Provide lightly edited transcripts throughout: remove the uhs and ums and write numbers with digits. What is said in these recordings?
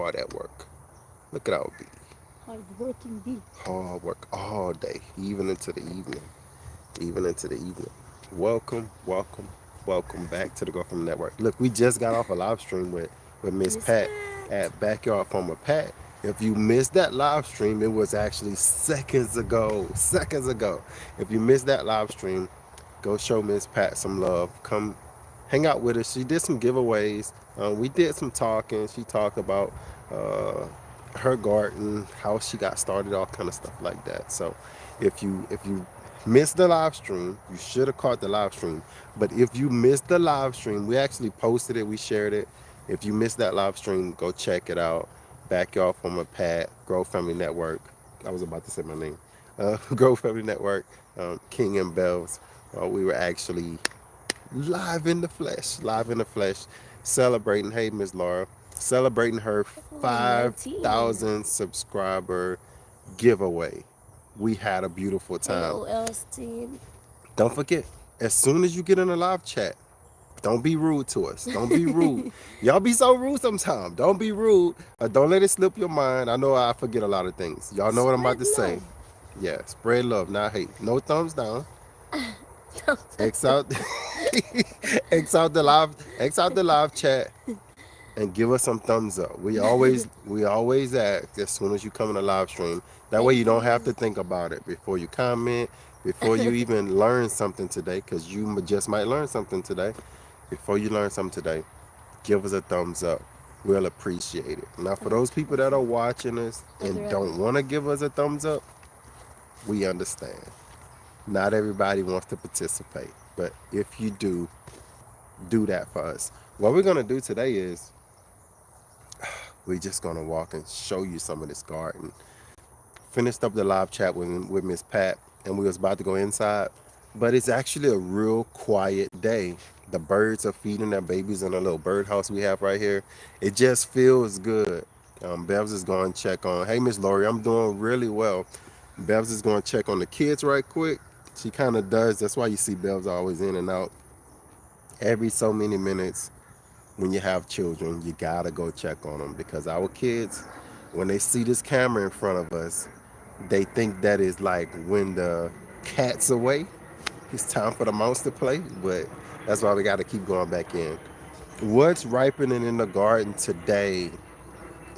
all that work. Look at our B. Hard working bee. Hard work all day, even into the evening. Even into the evening. Welcome, welcome, welcome back to the Go From Network. Look, we just got off a live stream with Miss Miss Pat Pat. at Backyard Farmer Pat. If you missed that live stream, it was actually seconds ago. Seconds ago. If you missed that live stream, go show Miss Pat some love. Come hang out with us. She did some giveaways. We did some talking. She talked about uh, her garden, how she got started, all kind of stuff like that. So if you missed the live stream, you should have caught the live stream. But if you missed the live stream, we actually posted it, we shared it. If you missed that live stream, go check it out. Backyard from a Pat, Grow Family Network. I was about to say my name. Grow Family Network, King and Bells. We were actually live in the flesh, celebrating. Hey, Miss Laura, celebrating her Oh, LT. 5,000 subscriber giveaway. We had a beautiful time. Hello, Elstin. Don't forget, as soon as you get in a live chat, don't be rude to us. Don't be rude. Y'all be so rude sometimes. Don't be rude. Don't let it slip your mind. I know I forget a lot of things. Y'all know what I'm about Spread to say. love. Yeah, spread love, not hate. No thumbs down. X out, X out the live chat, and give us some thumbs up. We always ask as soon as you come in a live stream. That way Thank you don't have to you. think about it before you comment, before you even learn something today, because you just might learn something today. Before you learn something today, give us a thumbs up. We'll appreciate it. Now, for those people that are watching us and Other don't want to give us a thumbs up, we understand. Not everybody wants to participate, but if you do that for us. What we're gonna do today is we're just gonna walk and show you some of this garden. Finished up the live chat with Miss Pat, and we was about to go inside, but it's actually a real quiet day. The birds are feeding their babies in a little birdhouse we have right here. It just feels good. Bevs is going to check on. Hey, Miss Lori, I'm doing really well. Bevs is going to check on the kids right quick. She kind of does. That's why you see Bevs always in and out every so many minutes. When you have children, you gotta go check on them because our kids, when they see this camera in front of us, they think that is like when the cat's away, it's time for the mouse to play. But that's why we gotta keep going back in. What's ripening in the garden today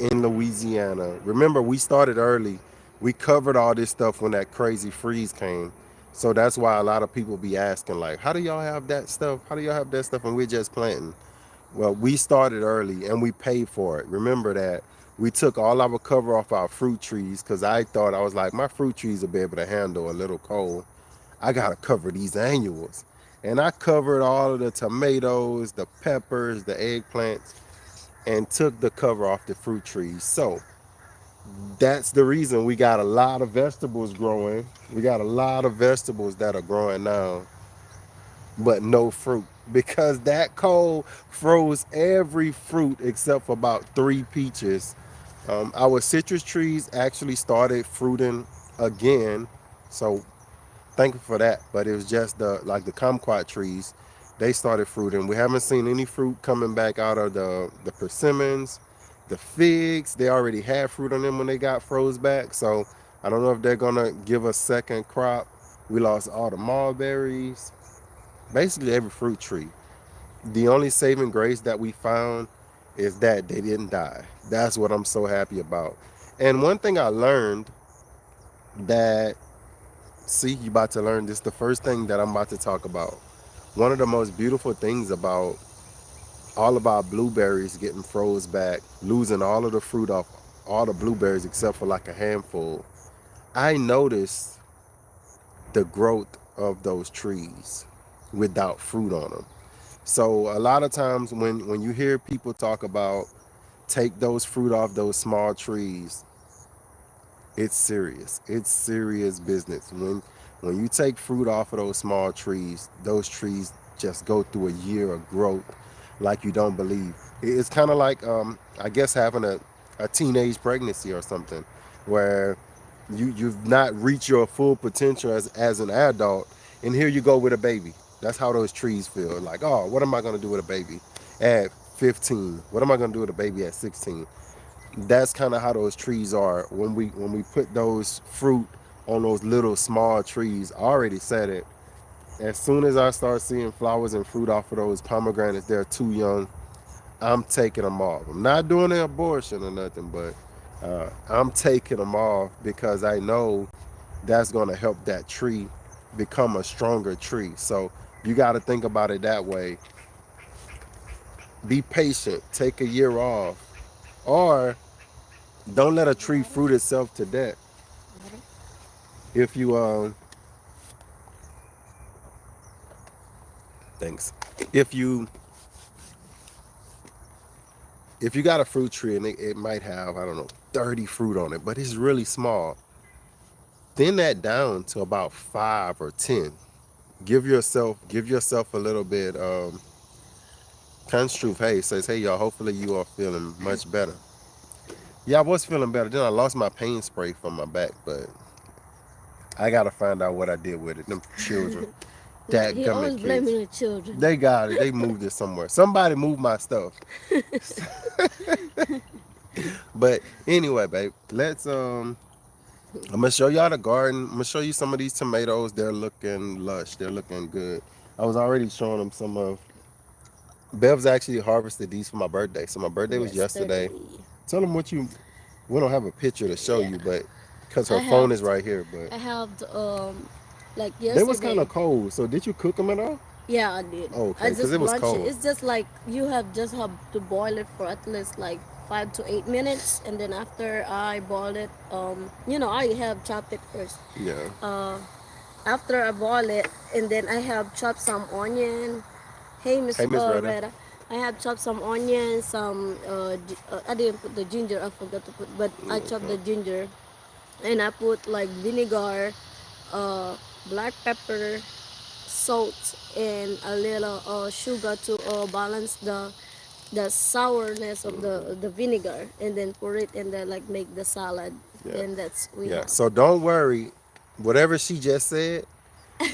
in Louisiana? Remember, we started early. We covered all this stuff when that crazy freeze came. So that's why a lot of people be asking, like, how do y'all have that stuff? How do y'all have that stuff? And we're just planting. Well, we started early and we paid for it. Remember that we took all our cover off our fruit trees because I was like, my fruit trees will be able to handle a little cold. I got to cover these annuals. And I covered all of the tomatoes, the peppers, the eggplants, and took the cover off the fruit trees. So that's the reason we got a lot of vegetables growing. We got a lot of vegetables that are growing now but no fruit because that cold froze every fruit except for about 3 peaches. Our citrus trees actually started fruiting again, so thankful for that. But it was just the kumquat trees, they started fruiting. We haven't seen any fruit coming back out of the persimmons, the figs. They already had fruit on them when they got froze back, so I don't know if they're gonna give a second crop. We lost all the mulberries, basically every fruit tree. The only saving grace that we found is that they didn't die. That's what I'm so happy about. And one thing I learned that, see, you about to learn this, the first thing that I'm about to talk about. One of the most beautiful things about all of our blueberries getting froze back, losing all of the fruit off all the blueberries except for like a handful, I noticed the growth of those trees without fruit on them. So a lot of times when you hear people talk about take those fruit off those small trees, it's serious. It's serious business. When you take fruit off of those trees just go through a year of growth like you don't believe. It's kind of like I guess having a teenage pregnancy or something where you've not reached your full potential as an adult, and here you go with a baby. That's how those trees feel. Like, oh, what am I gonna do with a baby at 15? What am I gonna do with a baby at 16? That's kind of how those trees are. When we put those fruit on those little small trees, I already said it. As soon as I start seeing flowers and fruit off of those pomegranates, they're too young. I'm taking them off. I'm not doing an abortion or nothing, but I'm taking them off because I know that's going to help that tree become a stronger tree. So you got to think about it that way. Be patient. Take a year off, or don't let a tree Water, fruit itself to death. water. If you thanks. If you if you got a fruit tree and it might have, I don't know, 30 fruit on it, but it's really small, thin that down to about 5 or 10. Give yourself a little bit construe. Hey, says, hey y'all, hopefully you are feeling much better. Yeah, I was feeling better. Then I lost my pain spray from my back, but I gotta find out what I did with it. Them children, that He always gummit kids, blaming the children. they got it. They moved it somewhere. Somebody moved my stuff. But anyway, babe, let's I'm gonna show y'all the garden. I'm gonna show you some of these tomatoes. They're looking lush. They're looking good. I was already showing them some of. Bev's actually harvested these for my birthday. So my birthday was Yesterday. yesterday. Tell them what you. We don't have a picture to show Yeah. you, but because I her phone have is right here. But I have like they was kind yesterday. of cold. So did you cook them at all? Yeah, I did. Oh, I okay, because just it was blanch it. cold. It's just like you have to boil it for at least like 5 to 8 minutes, and then after I boil it, I have chopped it first. Yeah. Uh, After I boil it, and then I have chopped some onion. Hey, Hey, Miss Miss Retta. Retta, I have chopped some onion, some I didn't put the ginger. I forgot to put, but I chopped Okay. the ginger, and I put like vinegar, uh, black pepper, salt, and a little sugar to balance the sourness of the vinegar, and then pour it and then like make the salad. Yeah. Then that's we Yeah. have. So don't worry. Whatever she just said,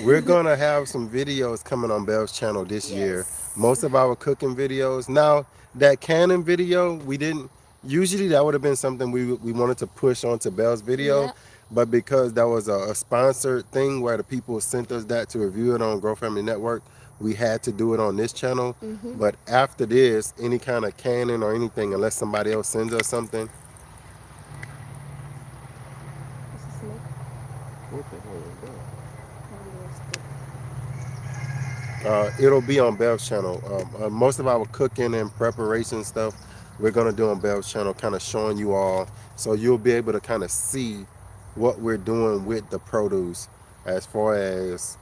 we're gonna have some videos coming on Bell's channel this year. Yes. Most of our cooking videos. Now that cannon video, we didn't. Usually that would have been something we wanted to push onto Bell's video, Yeah. but because that was a sponsored thing where the people sent us that to review it on Grow Family Network, we had to do it on this channel. Mm-hmm. But after this, any kind of cannon or anything, unless somebody else sends us something, This is like what the hell is that? roasted. It'll be on Bev's channel. Most of our cooking and preparation stuff we're gonna do on Bev's channel, kind of showing you all, so you'll be able to kind of see what we're doing with the produce, as far as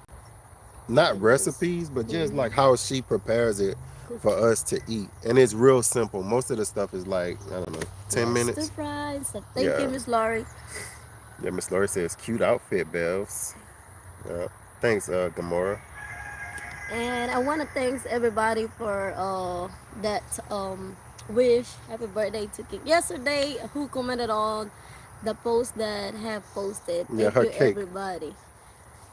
not Like this. recipes, but just Mm-hmm. like how she prepares it for Cooking. us to eat. And it's real simple. Most of the stuff is like, I don't know, 10 Yes, stir minutes. fry. So thank you, Yeah. Miss Laurie. Yeah, Miss Lori says, cute outfit, Bev's. Yeah. Thanks, Gamora. And I want to thank everybody for that wish. Happy birthday to King yesterday. Who commented on the post that have posted? Yeah, Thank her you, cake. everybody.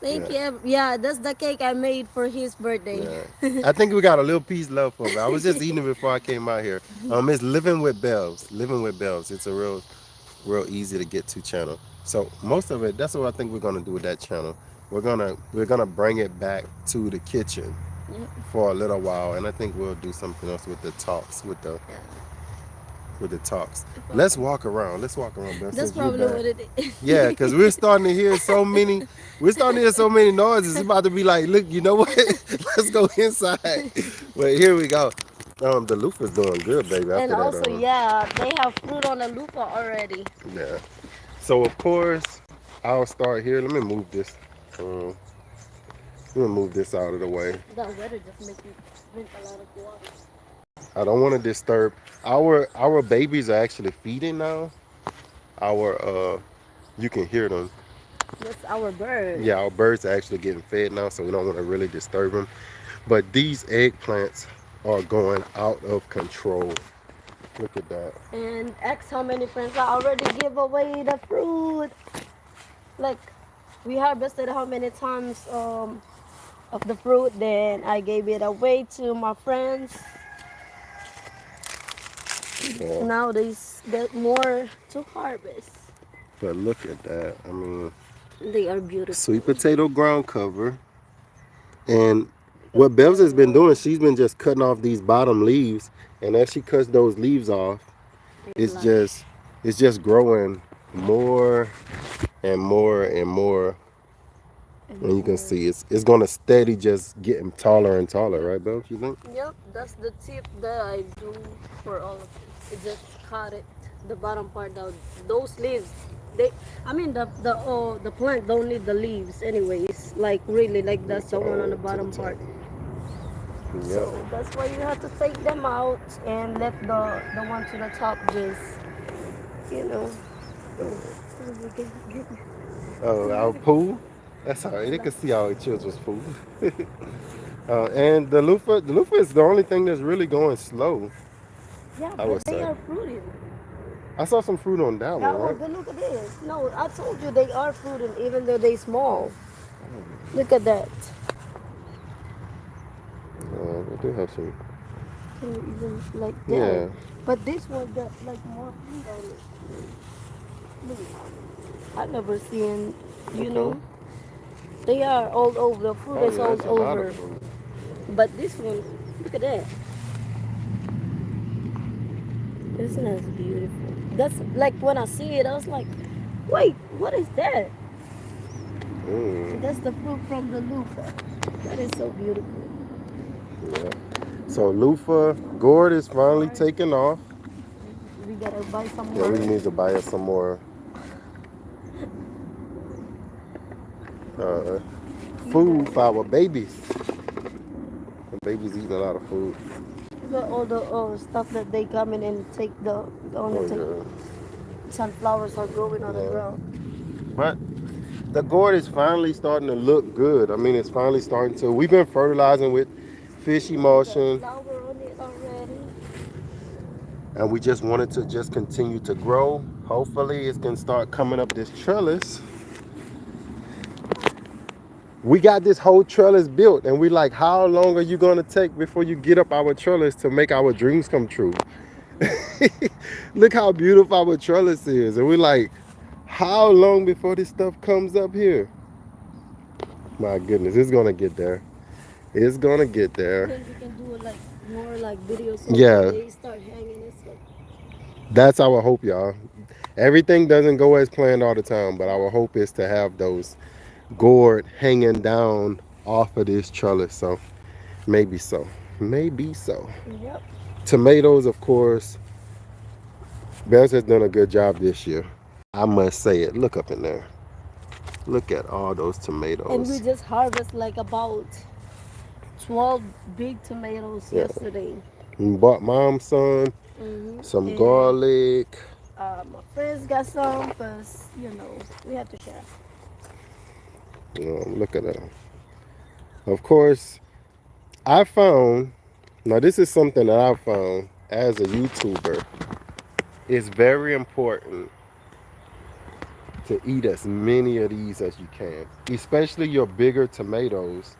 Thank Yeah. you. Yeah, that's the cake I made for his birthday. Yeah. I think we got a little piece left of it. I was just eating it before I came out here. It's Living with Bells. Living with Bells. It's a real easy to get to channel. So most of it, that's what I think we're gonna do with that channel. We're gonna bring it back to the kitchen Yep. for a little while, and I think we'll do something else with the talks, Yeah. with the talks. Let's Probably. walk around. Let's walk around, Bell, That's since you're probably back. what it is. Yeah, because we're starting to hear so many. We're starting to hear so many noises. It's about to be like, look, you know what? Let's go inside. But here we go. The loofah's doing good, baby. And After that, also, yeah, they have fruit on the loofah already. yeah. So of course, I'll start here. Let me move this. Let me move this out of the way. The weather just make you drink a lot of water. I don't want to disturb. Our babies are actually feeding now. Our you can hear them. That's our bird. Yeah, our birds are actually getting fed now, so we don't want to really disturb them. But these eggplants are going out of control. Look at that. And X how many friends I already give away the fruit. Like we harvested how many times of the fruit, then I gave it away to my friends. Yeah. Now they get more to harvest. But look at that. I mean, They are beautiful. sweet potato ground cover. And Got what Bevs has been more. doing, she's been just cutting off these bottom leaves. And as she cuts those leaves off, It's it's like just it's just growing more and more and more. and And you can more. see it's gonna steady just getting taller and taller, right, Bevs? You think? Yep, that's the tip that I do for all of it. It just cut it, the bottom part out. Those leaves, they, I mean the plant don't need the leaves anyways. Like really, like that's the one on the To the bottom top. part. Yep. So that's why you have to take them out and let the one to the top just, you know. Oh, our pool. That's all right. They can see our children's pool. And the loofah is the only thing that's really going slow. Yeah, I but would they say. are fruiting. I saw some fruit on that Yeah, one, oh, right? but look at this. No, I told you they are fruiting even though they small. Look at that. We do have some. Can you even like that? Yeah. But this one got like more fruit on it. Look, I never seen, you Okay. know, they are all over. The fruit Oh is yeah, all that's a lot of over. fruit. But this one, look at that. Isn't that beautiful? That's like when I see it, I was like, wait, what is that? Mm, That's the fruit from the loofah. That is so beautiful. yeah. So loofah gourd is finally Or taking off. we gotta buy some Yeah, more. we need to buy us some more uh, food for our babies. The babies eating a lot of food. Got all the stuff that they come in and take the only Oh take yeah. sunflowers are growing on the Yeah. ground. But the gourd is finally starting to look good. I mean, it's finally starting to. We've been fertilizing with fish We got emulsion, flower on it already. and we just wanted to just continue to grow. Hopefully, it can start coming up this trellis. We got this whole trellis built, and we like, how long are you gonna take before you get up our trellis to make our dreams come true? Look how beautiful our trellis is, and we're like, how long before this stuff comes up here? My goodness, it's gonna get there. It's gonna get there. Then we can do like more like videos so when Yeah, they start hanging it's like that's our hope, y'all. Everything doesn't go as planned all the time, but yeah. our hope is to have those gourd hanging down off of this trellis. So maybe so. Maybe so. Yep. Tomatoes, of course. Bells has done a good job this year. I must say it. Look up in there. Look at all those And we tomatoes. just harvest like about 12 big tomatoes Yeah. yesterday. We bought mom some And garlic. my friends got some because, you know, we have to share. Look at that. Of course, I found, now this is something that I found as a YouTuber. It's very important to eat as many of these as you can, especially your bigger tomatoes.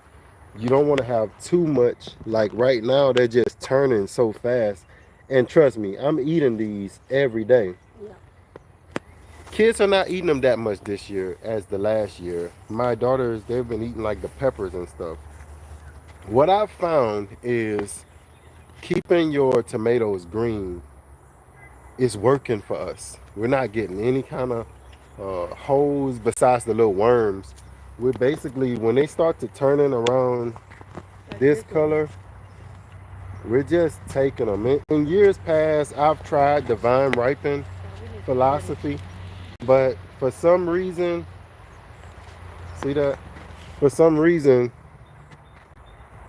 You don't want to have too much. Like right now, they're just turning so fast. And trust me, I'm eating these every day. Yeah. Kids are not eating them that much this year as the last year. My daughters, they've been eating like the peppers and stuff. What I've found is keeping your tomatoes green is working for us. We're not getting any kind of holes besides the little worms. We're basically, when they start to turning around Like this this one. color, we're just taking them. In years past, I've tried the vine ripen So we need to get it. philosophy, but for some reason, see that? For some reason,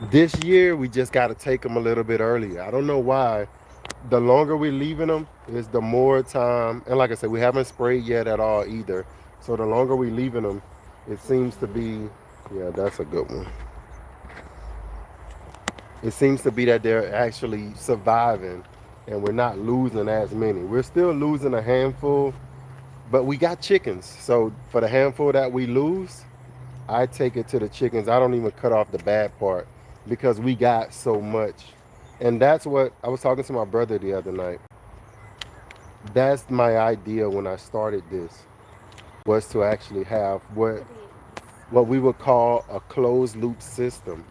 this year we just got to take them a little bit earlier. I don't know why. The longer we're leaving them is the more time. And like I said, we haven't sprayed yet at all either. So the longer we're leaving them, it seems to be, yeah, that's a good one. It seems to be that they're actually surviving and we're not losing as many. We're still losing a handful, but we got chickens. So for the handful that we lose, I take it to the chickens. I don't even cut off the bad part because we got so much. And that's what I was talking to my brother the other night. That's my idea when I started this, was to actually have what we would call a closed loop system.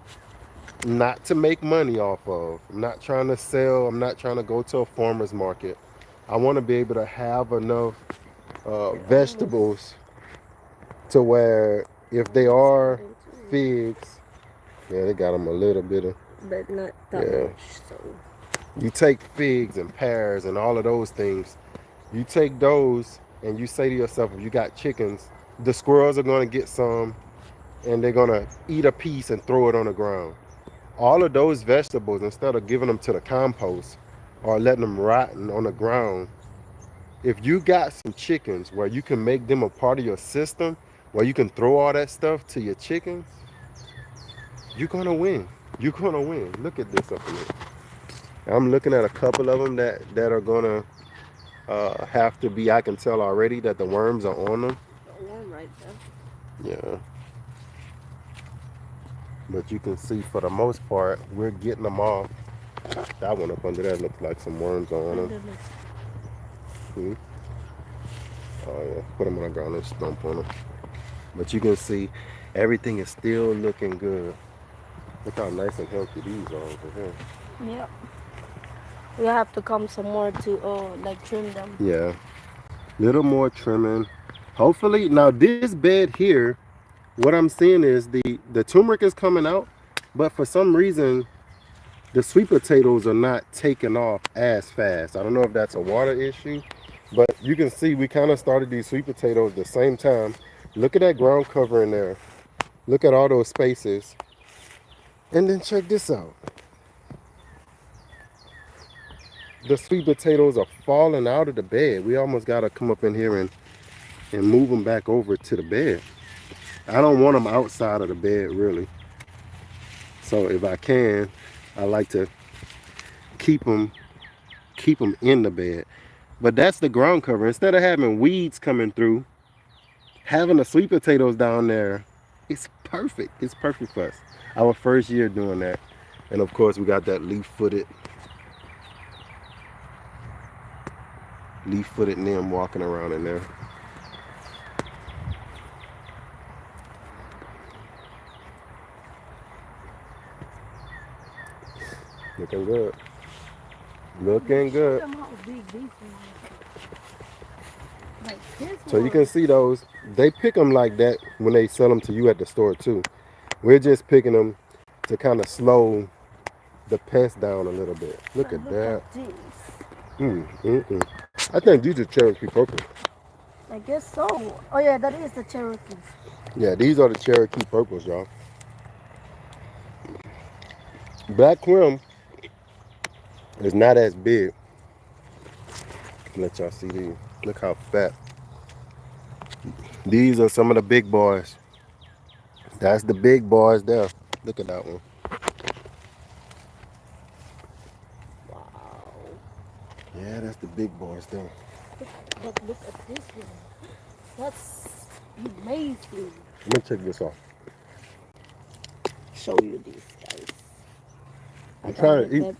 Not to make money off of. I'm not trying to sell. I'm not trying to go to a farmer's market. I want to be able to have enough They're almost vegetables to where if they are starting to, figs, yeah, they got them a little bit of, but not that yeah. much. So You take figs and pears and all of those things, you take those and you say to yourself, if you got chickens, the squirrels are going to get some and they're going to eat a piece and throw it on the ground. All of those vegetables, instead of giving them to the compost or letting them rotten on the ground, if you got some chickens where you can make them a part of your system, where you can throw all that stuff to your chickens, you're gonna win. You're gonna win. Look at this up in here. I'm looking at a couple of them that are gonna have to be. I can tell already that the worms are on them. warm right there. Yeah, but you can see for the most part we're getting them off. That one up under there looks like some worms are on them. Hmm. Oh yeah, put them on the ground and stomp on them. But you can see everything is still looking good. Look how nice and healthy these are over here. Yep. We have to come some more to like trim them. Yeah, little more trimming. Hopefully, now this bed here, what I'm seeing is the turmeric is coming out, but for some reason the sweet potatoes are not taking off as fast. I don't know if that's a water issue, but you can see we kind of started these sweet potatoes the same time. Look at that ground cover in there. Look at all those spaces. And then check this out. The sweet potatoes are falling out of the bed. We almost got to come up in here and move them back over to the bed. I don't want them outside of the bed really. So if I can, I like to keep them keep them in the bed. But that's the ground cover. Instead of having weeds coming through, having the sweet potatoes down there, it's perfect. It's perfect for us. Our first year doing that. And of course we got that leaf-footed nymph walking around in there. Looking good. Looking Show good. them how big these ones are. Like this So you one. can see those. They pick them like that when they sell them to you at the store too. We're just picking them to kind of slow the pest down a little bit. Look But at look that. at this. I think these are Cherokee purple. I guess so. Oh yeah, that is the Cherokee. Yeah, these are the Cherokee purples, y'all. Black Quim is not as big. Let y'all see these. Look how fat. These are some of the big boys. That's the big boys there. Look at that one. Wow. Yeah, that's the big boys there. But look at this one. That's amazing. Let me check this off. Show you these guys. I I'm got trying it. to eat.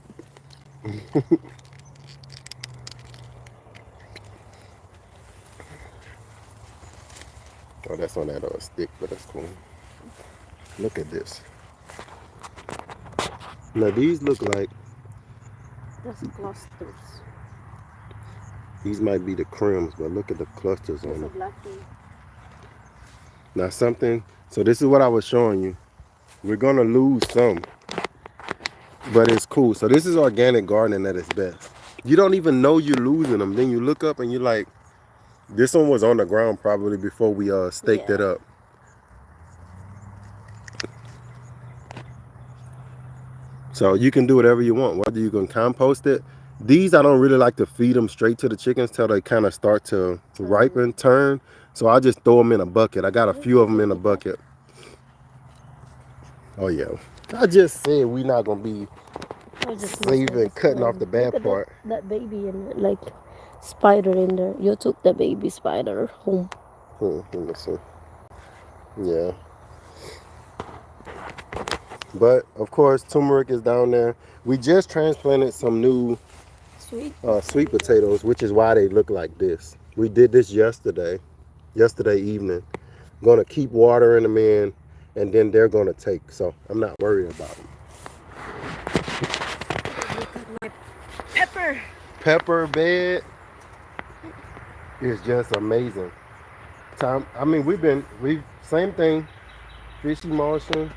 Oh, that's on that stick, but that's cool. Look at this. Now these look like That's clusters. these might be the crims, but look at the clusters on That's a them. black tea. Now something. So this is what I was showing you. We're gonna lose some, but it's cool. So this is organic gardening at its best. You don't even know you're losing them. Then you look up and you're like, this one was on the ground probably before we staked it Yeah. up. So you can do whatever you want. Whether you can compost it. These I don't really like to feed them straight to the chickens till they kind of start to ripen, turn. So I just throw them in a bucket. I got a few of them in a bucket. Oh yeah. I just said we not gonna be I just saving, cutting off the Look bad at part. that baby in there, like spider in there. You took the baby spider home. Let me see. Yeah. But of course, turmeric is down there. We just transplanted some new Sweet sweet potato. potatoes, which is why they look like this. We did this yesterday evening. Gonna keep watering them in, and then they're gonna take. So I'm not worried about them. Look at my pepper. Pepper bed is just amazing. Time. I mean, we same thing, fish emulsion,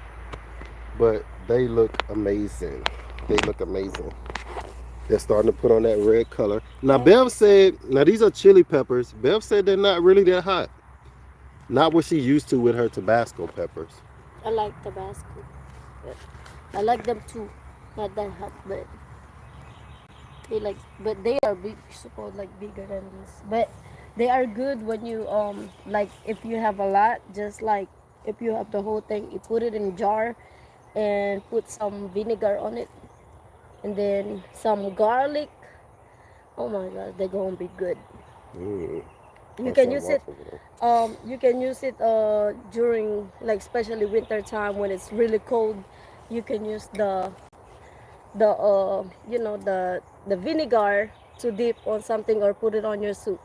but they look amazing. They look amazing. They're starting to put on that red color. Now Yeah, Bev said, now these are chili peppers. Bev said they're not really that hot. Not what she used to with her Tabasco peppers. I like Tabasco. But I like them too. Not that hot, but but they are big, suppose like bigger than this. But they are good when you like if you have a lot, just like if you have the whole thing, you put it in a jar and put some vinegar on it, and then some garlic. Oh my god, they're gonna be good. Mm, You that's can some use it. waffle. You can use it during like especially winter time when it's really cold. You can use the vinegar to dip on something or put it on your soup.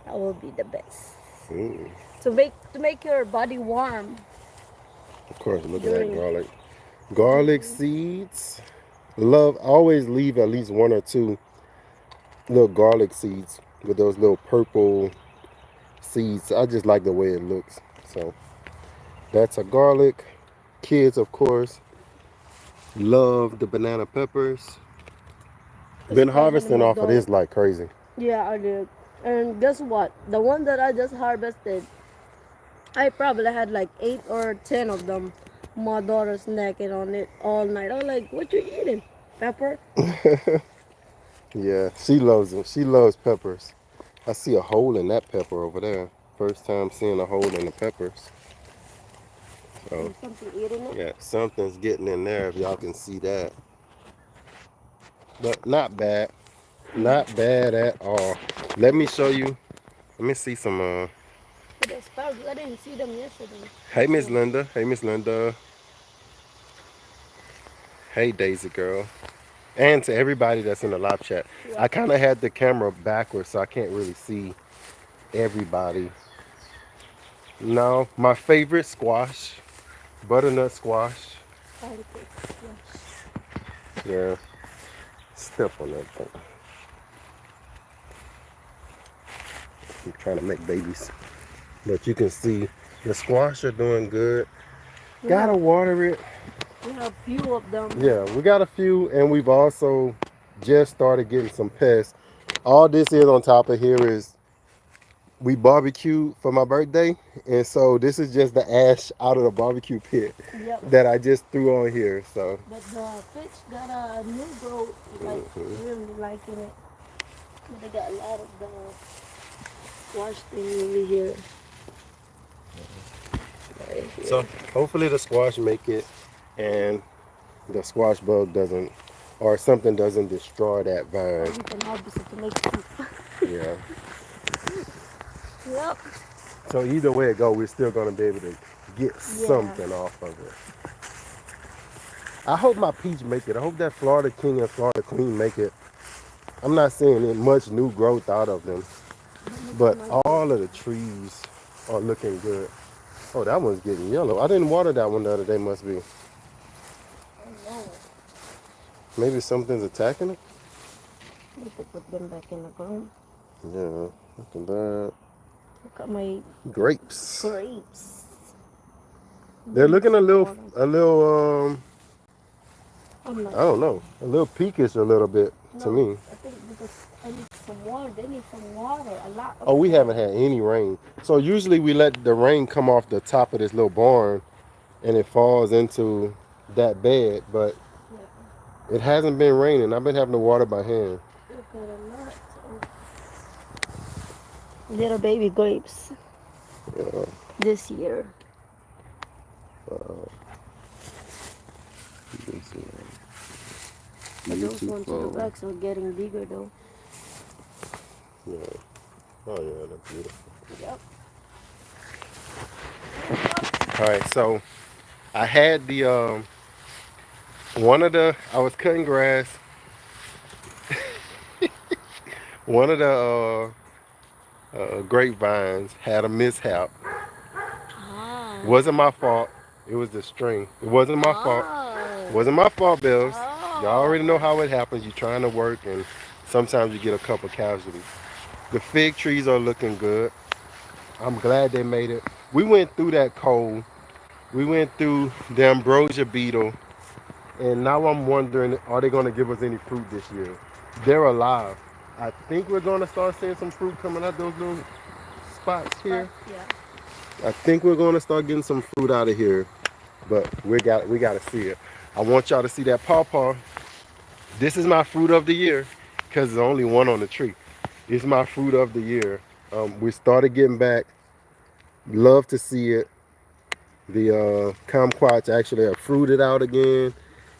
That will be the best Mm. to make your body warm Of course, look at that during. garlic. Garlic seeds. Love always leave at least one or two little garlic seeds with those little purple seeds. I just like the way it looks. So that's a garlic. Kids, of course, love the banana peppers. Been Especially harvesting my off of daughter. this like crazy. Yeah, I did. And guess what? The one that I just harvested, I probably had like 8 or 10 of them. My daughter's snacking on it all night. I was like, "What you eating? Pepper?" Yeah, she loves them. She loves peppers. I see a hole in that pepper over there. First time seeing a hole in the peppers. So There's something eating it. yeah, something's getting in there if y'all can see that. But not bad. Not bad at all. Let me show you. Let me see some But the asparagus, I didn't see them yesterday. hey Miss So, Linda. Hey Miss Linda. Hey Daisy girl. And to everybody that's in the live chat. yeah. I kinda had the camera backwards so I can't really see everybody. No, my favorite squash. Butternut squash. Pancakes, yes. Yeah. Step on that thing. I'm trying to make babies. But you can see the squash are doing good. We Gotta have water it. we have few of them. Yeah, we got a few, and we've also just started getting some pests. All this is on top of here is we barbecued for my birthday, and so this is just the ash out of the barbecue pit Yep. that I just threw on here. So But the fish got a new growth, like really liking it. But they got a lot of the squash thing over here. Right so here. hopefully the squash make it, and the squash bug doesn't, or something doesn't destroy that Or vine. we can harvest it to make soup. Yeah. Yep. So either way it go, we're still gonna be able to get Yeah. something off of it. I hope my peach make it. I hope that Florida King and Florida Queen make it. I'm not seeing much new growth out of them, but all of the trees are looking good. Oh, that one's getting yellow. I didn't water that one the other day. Must be. Oh no. Maybe something's attacking it. Need to put them back in the ground. Yeah, look at that. Look at my Grapes. grapes. They're looking a little, Water. I'm not I don't sure. know, a little peakish a little bit to No, me. I think because I need some water. They need some water. A lot of Oh, we haven't water. had any rain. So usually we let the rain come off the top of this little barn and it falls into that bed, but Yeah. it hasn't been raining. I've been having to water by hand. Look at a lot of little baby grapes Yeah. this year. You can see But those ones in the beautiful. racks are getting bigger though. Yeah. Oh yeah, that's beautiful. Yep. All right, so I had the I was cutting grass One of the grapevines had a mishap. Ah. Wasn't my fault. It was the string. It wasn't my fault. Oh. Wasn't my fault, Bills. Y'all already know Oh. how it happens. You're trying to work, and sometimes you get a couple casualties. The fig trees are looking good. I'm glad they made it. We went through that cold. We went through the ambrosia beetle, and now I'm wondering, are they going to give us any fruit this year? They're alive. I think we're going to start seeing some fruit coming out those little spots But here. yeah. I think we're going to start getting some fruit out of here, but we got to see it. I want y'all to see that pawpaw. This is my fruit of the year because there's only one on the tree. It's my fruit of the year. We started getting back. Love to see it. The kumquats actually are fruited out again,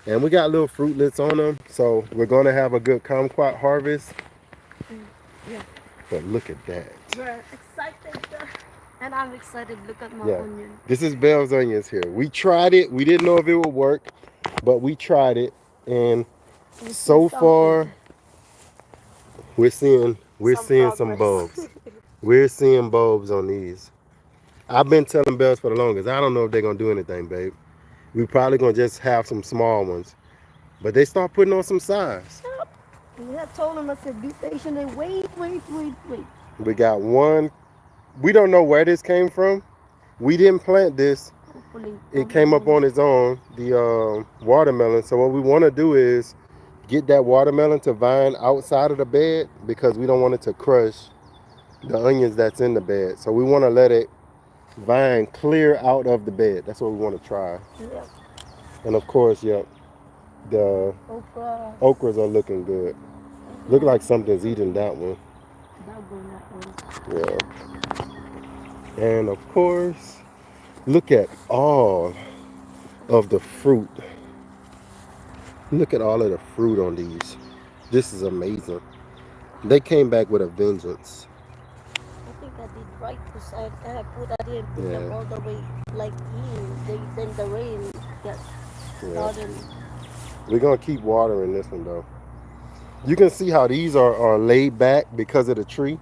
and we got little fruitlets on them. So we're gonna have a good kumquat harvest. Yeah. But look at that. We're excited. And I'm excited. Look at my Yeah, onion. this is Bell's onions here. We tried it. We didn't know if it would work, but we tried it, and We see so far something. Some we're seeing some progress. bulbs. We're seeing bulbs on these. I've been telling Bells for the longest. I don't know if they're gonna do anything, babe. We probably gonna just have some small ones, but they start putting on some size. And I told him, I said, be patient and wait, wait, wait, wait. We got one. We don't know where this came from. We didn't plant this. Hopefully It from the came up onion. on its own. The watermelon. So what we want to do is get that watermelon to vine outside of the bed because we don't want it to crush the onions that's in the bed. So we want to let it vine clear out of the bed. That's what we want to try. Yep. And of course, yep, the Okra. okras are looking good. Look like something's eating that one. That one, that one. Yeah. And of course, look at all of the fruit. Look at all of the fruit on these. This is amazing. They came back with a vengeance. I think I did right because I put that in, put them Yeah. all the way like in. Then the rain got Yeah. started. We're gonna keep watering this one though. You can see how these are laid back because of the tree.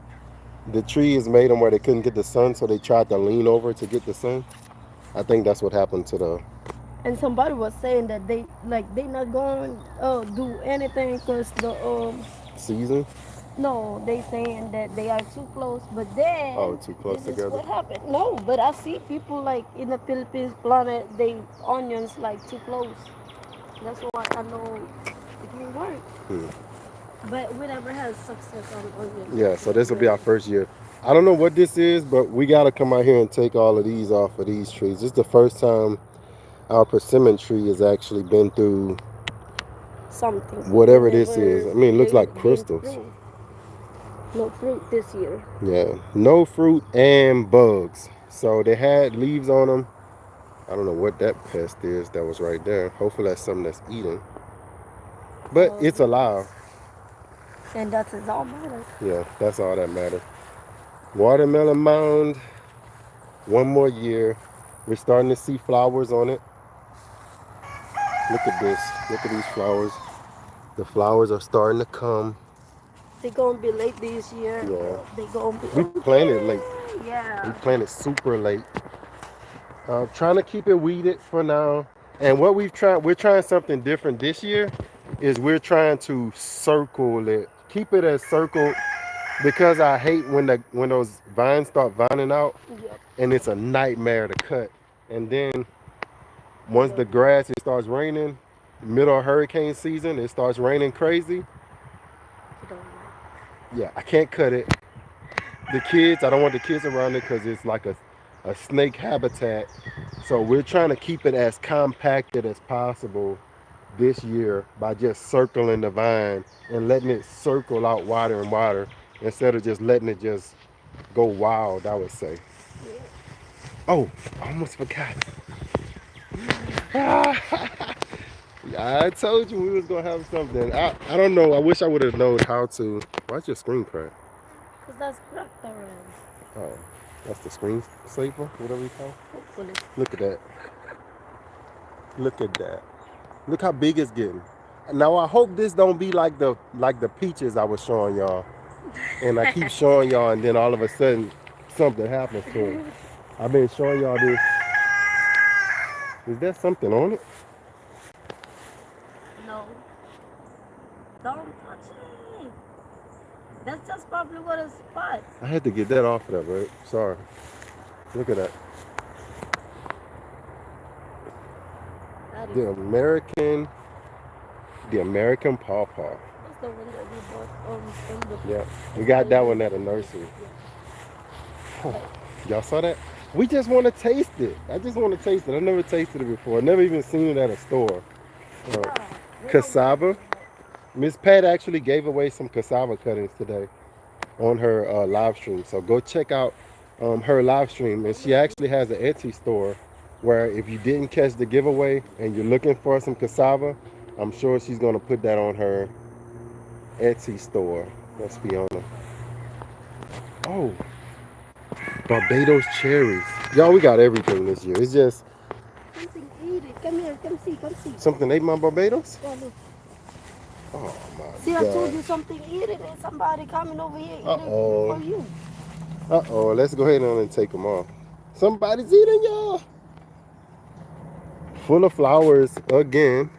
The tree has made them where they couldn't get the sun, so they tried to lean over to get the sun. I think that's what happened to the And somebody was saying that they not going do anything because the season. no, they saying that they are too close. But then Oh, too close this is together. what happened. No, but I see people like in the Philippines planted they onions like too close. That's why I know it will work. Hmm. But we never had success on onions. Yeah, so this will be our first year. I don't know what this is, but we got to come out here and take all of these off of these trees. This is the first time our persimmon tree has actually been through Something. whatever They this is. never I mean, it looks gave, like gave crystals. fruit. No fruit this year. Yeah, no fruit and bugs. So they had leaves on them. I don't know what that pest is that was right there. Hopefully that's something that's eating. But it's alive. And that is all matters. Yeah, that's all that matters. Watermelon mound, one more year. We're starting to see flowers on it. Look at this. Look at these flowers. The flowers are starting to come. They gonna be late this year. Yeah. They gonna be. We planted late. Yeah. We planted super late. Trying to keep it weeded for now. And what we're trying something different this year, is we're trying to circle it, keep it as circled, because I hate when those vines start vining out, Yep. and it's a nightmare to cut. And then I once know. the grass it starts raining, middle of hurricane season, it starts raining crazy. I don't know. Yeah, I can't cut it. The kids, I don't want the kids around it because it's like a snake habitat. So we're trying to keep it as compacted as possible this year by just circling the vine and letting it circle out wider and wider instead of just letting it just go wild, I would say. Yeah. Oh, I almost forgot. I told you we was gonna have something. I don't know. I wish I would have known how to. Why's your screen crack? Cause that's cracked already. Oh, that's the screen saver, whatever you call it. Hopefully. Look at that. Look at that. Look how big it's getting. Now I hope this don't be like the peaches I was showing y'all. And I keep showing y'all, and then all of a sudden, something happens to him. I've been showing y'all this. Is there something on it? No, don't touch it. That's just probably what a spot. I had to get that off of there, right? Sorry. Look at that. That is The American, the American pawpaw. that's the one that we bought from the Yeah, we got that one at a nursery. yeah. Y'all saw that? We just want to taste it. I just want to taste it. I never tasted it before. Never even seen it at a store. Yeah, we don't Cassava. Miss Pat actually gave away some cassava cuttings today on her live stream. So go check out her live stream. And she actually has an Etsy store where if you didn't catch the giveaway and you're looking for some cassava, I'm sure she's going to put that on her Etsy store. Let's be honest. Oh, Barbados cherries. Y'all, we got everything this year. It's just something eat it. Come here, come see, come see. something ate my Barbados. Yeah, look. Oh my See, I told God. you something eat it, and somebody coming over here eat it Uh-oh. for you. Uh-oh. Let's go ahead and take them off. Somebody's eating y'all. Full of flowers again.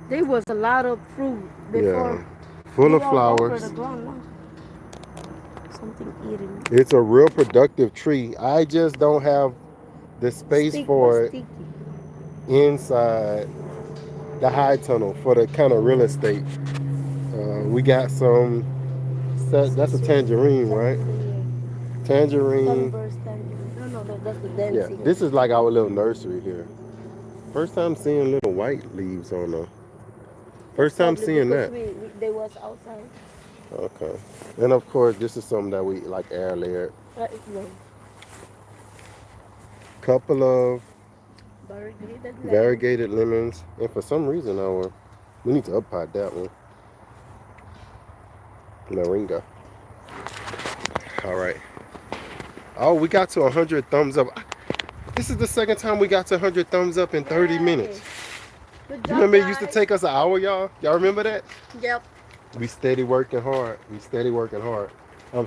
There was a lot of fruit before. Yeah. Full of They all over flowers. the ground now. Something eating. It's a real productive tree. I just don't have the space Stick for was it sticky. inside the high tunnel for the kind of real estate. We got some. That's a tangerine, right? Tangerine. Sunburst tangerine. No, that's the Yeah, dancing. this is like our little nursery here. First time seeing little white leaves on them. First time Probably seeing because that. they was outside. Okay. And of course, this is something that we like air layered. No, Couple of variegated lemon. variegated lemons, and for some reason, we need to up pot that one. Moringa. All right. Oh, we got to 100 thumbs up. This is the second time we got to 100 thumbs up in 30 minutes. Good You job, remember it used to guys. take us an hour, y'all? Y'all remember that? Yep. We steady working hard. We steady working hard.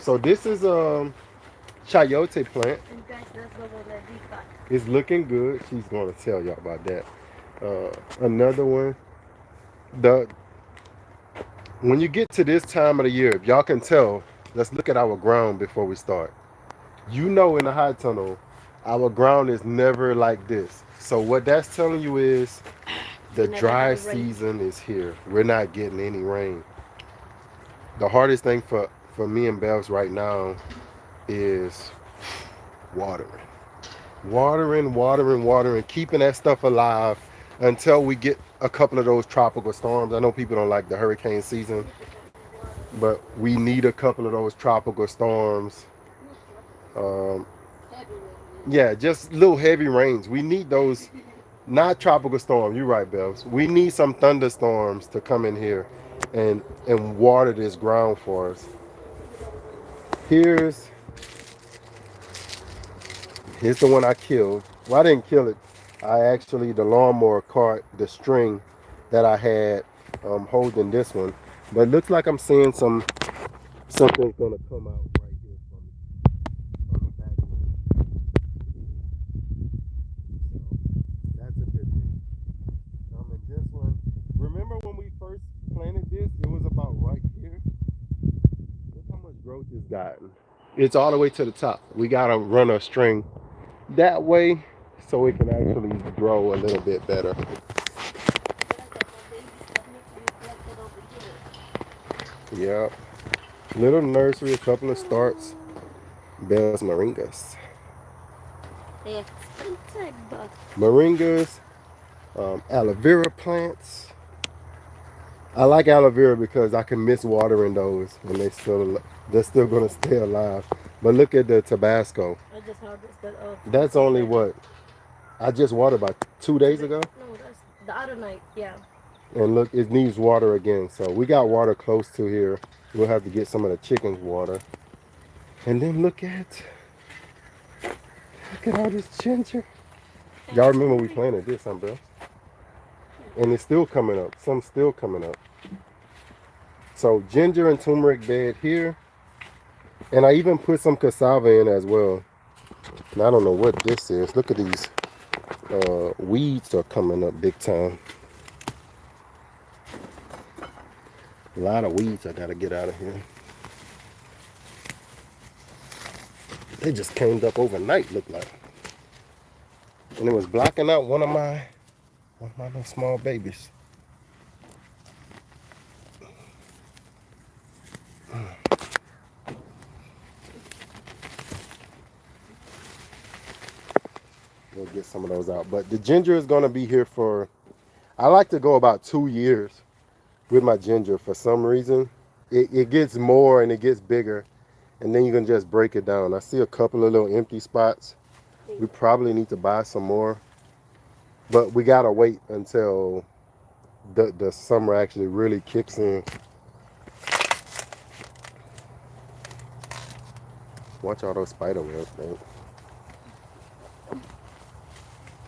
So this is chayote plant. And guys, that's the one that we got. It's looking good. She's gonna tell y'all about that. Another one. The When you get to this time of the year, if y'all can tell, let's look at our ground before we start. You know, in the high tunnel, our ground is never like this. So what that's telling you is the Never dry had rain. season is here. We're not getting any rain. The hardest thing for me and Bevs right now is watering. Watering, keeping that stuff alive until we get a couple of those tropical storms. I know people don't like the hurricane season, but we need a couple of those tropical storms. Um, yeah, just little heavy rains. We need those, not tropical storm. You're right, Bevs. We need some thunderstorms to come in here and water this ground for us. Here's the one I killed. Well, I didn't kill it. The lawnmower caught the string that I had holding this one. But it looks like I'm seeing something's gonna come out right here from the back. So that's a good thing. And this one, remember when we first planted this? It was about right here. Look how much growth it's gotten. It's all the way to the top. We gotta run a string that way so it can actually grow a little bit better. Yeah. Little nursery, a couple of starts. Bell's moringas. They expensive, but Moringas, aloe vera plants. I like aloe vera because I can miss watering those and they're still gonna stay alive. But look at the Tabasco. I just harvested That's only what I just watered about 2 days ago. No, that's the other night. Yeah. And look, it needs water again. So we got water close to here. We'll have to get some of the chickens water. And then look at all this ginger. Y'all remember we planted this, bro? And it's still coming up. Some still coming up. So ginger and turmeric bed here. And I even put some cassava in as well. And I don't know what this is. Look at these weeds are coming up big time. A lot of weeds I gotta get out of here. They just came up overnight, look like. And it was blocking out one of my little small babies. We'll get some of those out. But the ginger is gonna be here for, I like to go about 2 years with my ginger for some reason. It gets more and it gets bigger, and then you can just break it down. I see a couple of little empty spots. We probably need to buy some more, but we gotta wait until the summer actually really kicks in. Watch all those spider webs, man.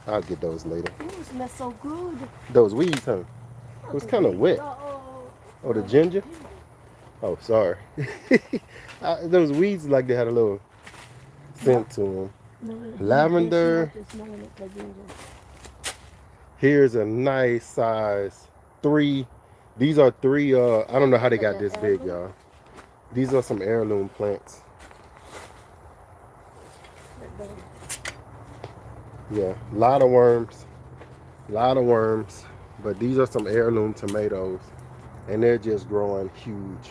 I'll get those later. Ooh, smells so good. Those weeds, huh? It was kind of wet. Oh, the ginger? Oh, sorry. Those weeds, like they had a little scent to them. Lavender. Here's a nice size 3. These are 3. I don't know how they got this big, y'all. These are some heirloom plants. Yeah, a lot of worms. But these are some heirloom tomatoes, and they're just growing huge.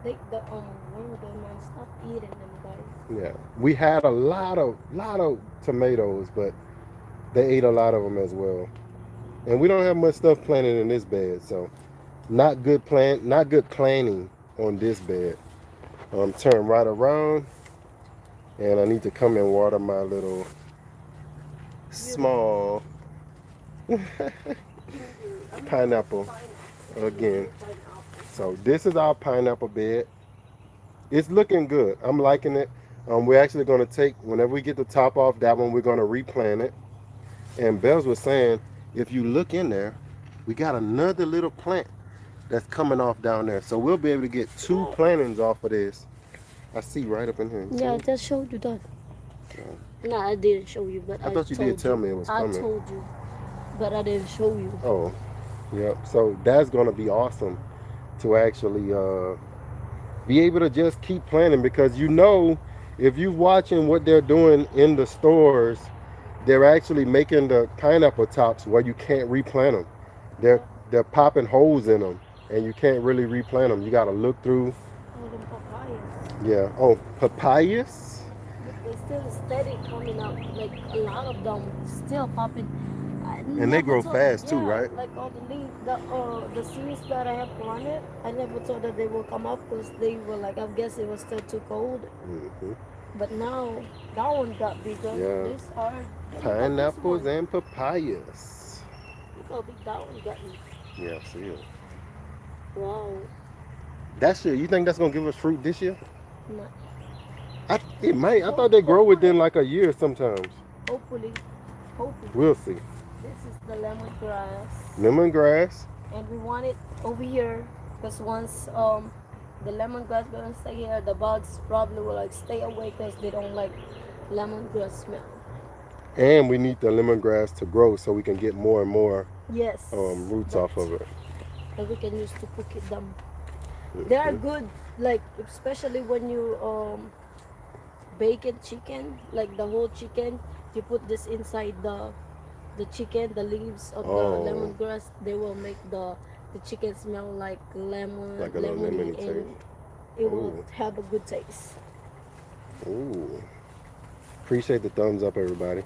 The man stop eating them, guys. Yeah, we had a lot of tomatoes, but they ate a lot of them as well. And we don't have much stuff planted in this bed, so not good planting on this bed. Turn right around, and I need to come and water my little small pineapple again. So this is our pineapple bed. It's looking good. I'm liking it. We're actually going to take, whenever we get the top off that one, we're going to replant it. And Bells was saying, if you look in there, we got another little plant that's coming off down there. So we'll be able to get 2 plantings off of this. I see right up in here. Yeah, I just showed you that. No, I didn't show you, but I thought you did tell me it was coming. I told you, but I didn't show you. Oh, yeah. So that's going to be awesome to actually be able to just keep planting, because if you're watching what they're doing in the stores, they're actually making the pineapple tops where you can't replant them. They're popping holes in them, and you can't really replant them. You got to look through. Oh, them papayas. Yeah. Oh, papayas. They still steady coming up, like a lot of them still popping. And they grow fast too, right? Like all the leaves, the seeds that I have planted, I never thought that they will come up because they were like, I guess it was still too cold. Mm-hmm. But now that one got bigger. Yeah. These are Pineapples and papayas. Look how big that one got me. Yeah, see it. Wow. That shit, you think that's gonna give us fruit this year? No. It might. I thought they grow within like a year sometimes. Hopefully. We'll see. This is the lemongrass. Lemongrass. And we want it over here because once the lemongrass gonna stay here, the bugs probably will like stay away because they don't like lemongrass smell. And we need the lemongrass to grow so we can get more and more Yes. Roots off of it. That we can use to cook it them. They are good, like especially when you bacon chicken, like the whole chicken, you put this inside the chicken, the leaves of the lemongrass, they will make the chicken smell like lemon, like a little lemony taste. and it will have a good taste. Ooh. Appreciate the thumbs up, everybody.